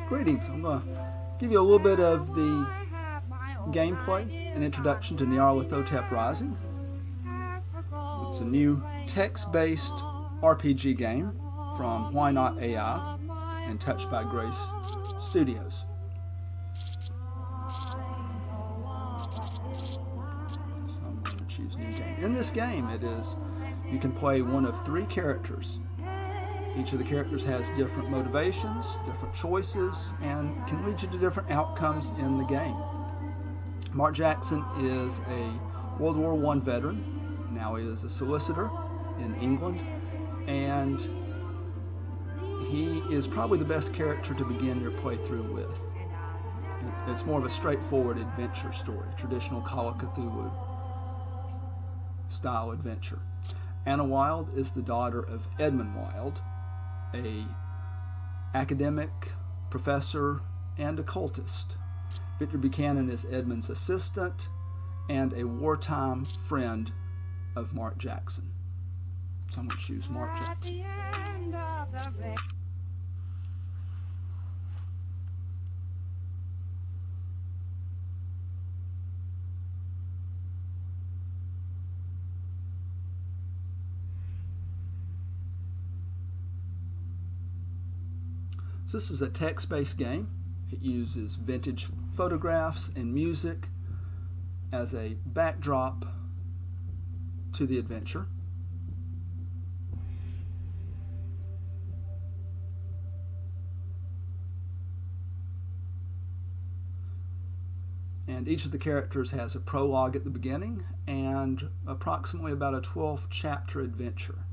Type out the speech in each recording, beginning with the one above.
Greetings. I'm going to give you a little bit of the gameplay and introduction to NYARLATHOTEP Rising. It's a new text-based RPG game from Why Not AI and Touched by Grace Studios. So I'm going to choose new game. In this game, you can play one of 3 characters. Each of the characters has different motivations, different choices, and can lead you to different outcomes in the game. Mark Jackson is a World War I veteran. Now he is a solicitor in England, and he is probably the best character to begin your playthrough with. It's more of a straightforward adventure story, traditional Call of Cthulhu style adventure. Anna Wilde is the daughter of Edmund Wilde, an academic, professor, and occultist. Victor Buchanan is Edmund's assistant and a wartime friend of Mark Jackson. So I'm going to choose Mark Jackson. So this is a text-based game. It uses vintage photographs and music as a backdrop to the adventure. And each of the characters has a prologue at the beginning and approximately about a 12-chapter adventure.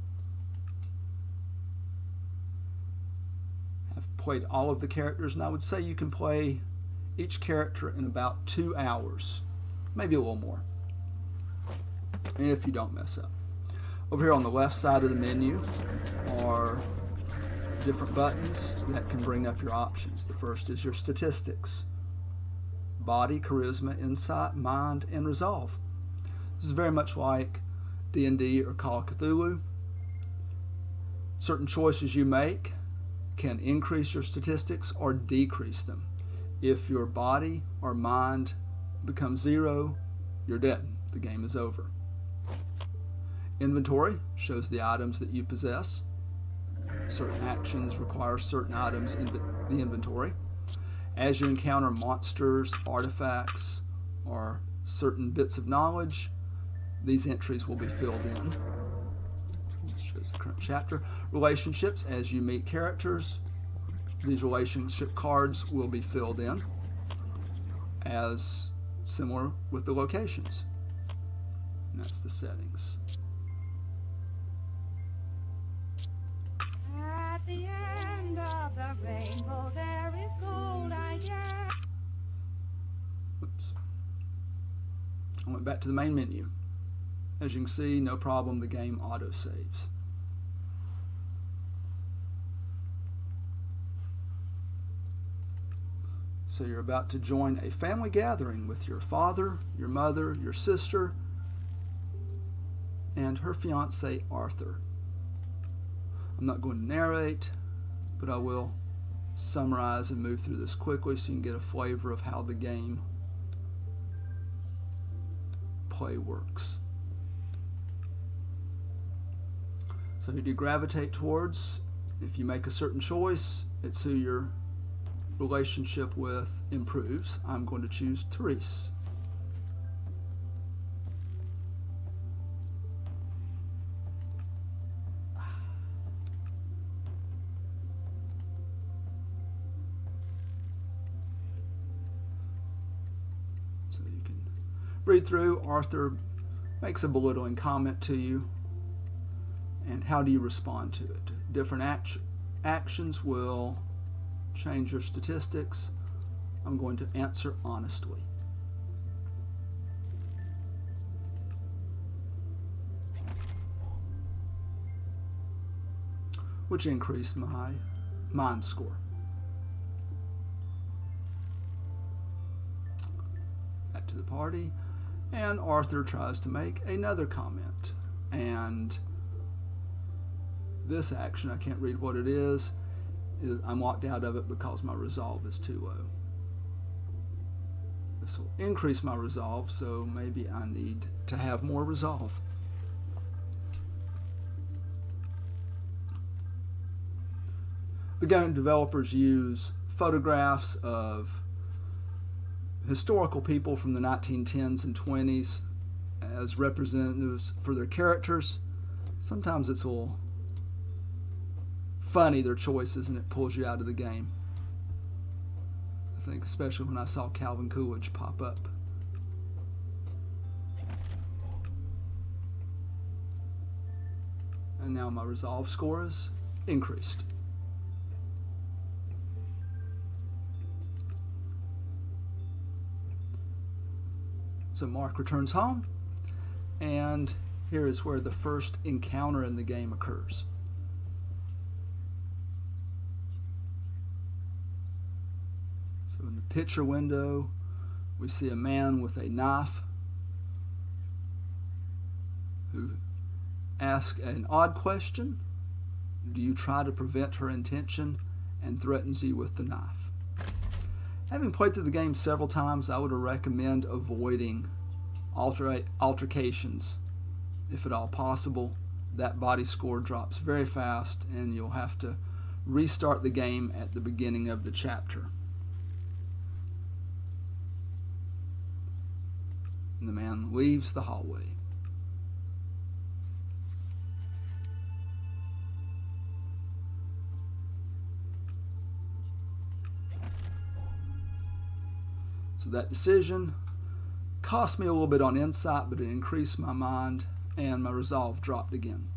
Played all of the characters, and I would say you can play each character in about 2 hours, maybe a little more, if you don't mess up. Over here on the left side of the menu are different buttons that can bring up your options. The first is your statistics: body, charisma, insight, mind, and resolve. This is very much like D&D or Call of Cthulhu. Certain choices you make can increase your statistics or decrease them. If your body or mind becomes 0, you're dead. The game is over. Inventory shows the items that you possess. Certain actions require certain items in the inventory. As you encounter monsters, artifacts, or certain bits of knowledge, these entries will be filled in. Shows the current chapter. Relationships: as you meet characters, these relationship cards will be filled in, as similar with the locations. And that's the settings. At the end of the rainbow there is gold, I guess. Oops. I went back to the main menu. As you can see, no problem, the game auto-saves. So you're about to join a family gathering with your father, your mother, your sister, and her fiance, Arthur. I'm not going to narrate, but I will summarize and move through this quickly so you can get a flavor of how the game play works. So who do you gravitate towards? If you make a certain choice, it's who your relationship with improves. I'm going to choose Therese. So you can read through. Arthur makes a belittling comment to you. And how do you respond to it? Different actions will change your statistics. I'm going to answer honestly. Which increased my mind score. Back to the party, and Arthur tries to make another comment, and this action, I can't read what it is I'm locked out of it because my resolve is too low. This will increase my resolve, so maybe I need to have more resolve. The game developers use photographs of historical people from the 1910s and 20s as representatives for their characters. Sometimes it's a little funny, their choices, and it pulls you out of the game. I think especially when I saw Calvin Coolidge pop up. And now my resolve score is increased. So Mark returns home, and here is where the first encounter in the game occurs. So in the picture window, we see a man with a knife who asks an odd question. Do you try to prevent her intention, and threatens you with the knife? Having played through the game several times, I would recommend avoiding altercations if at all possible. That body score drops very fast, and you'll have to restart the game at the beginning of the chapter. And the man leaves the hallway. So that decision cost me a little bit on insight, but it increased my mind, and my resolve dropped again.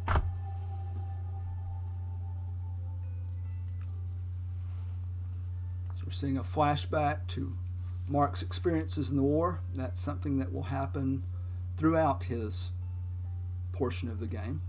So we're seeing a flashback to Mark's experiences in the war. That's something that will happen throughout his portion of the game.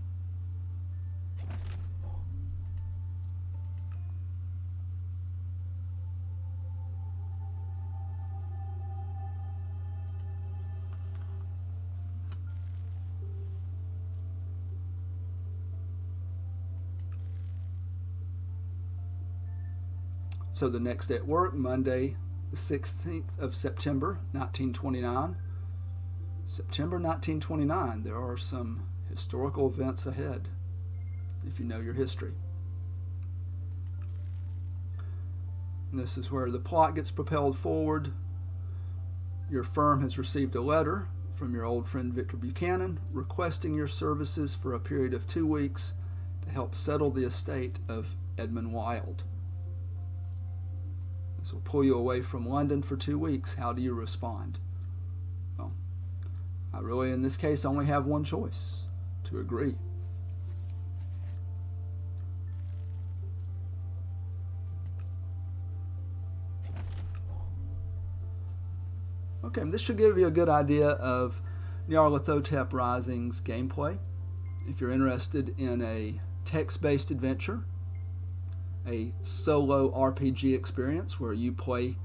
So the next day at work, Monday, the 16th of September, 1929. September 1929, there are some historical events ahead, if you know your history. And this is where the plot gets propelled forward. Your firm has received a letter from your old friend Victor Buchanan requesting your services for a period of 2 weeks to help settle the estate of Edmund Wilde. This will pull you away from London for 2 weeks. How do you respond? Well, I really, in this case, only have one choice: to agree. Okay, this should give you a good idea of NYARLATHOTEP Rising's gameplay. If you're interested in a text-based adventure, a solo RPG experience where you play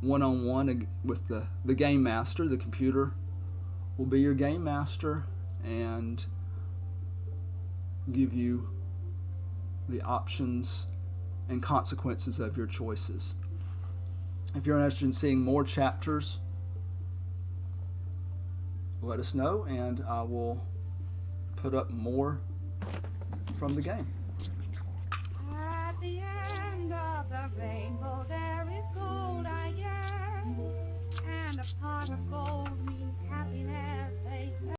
one-on-one with the game master, the computer will be your game master and give you the options and consequences of your choices. If you're interested in seeing more chapters, let us know, and I will put up more from the game. At the end of the rainbow there is gold, I guess, and a pot of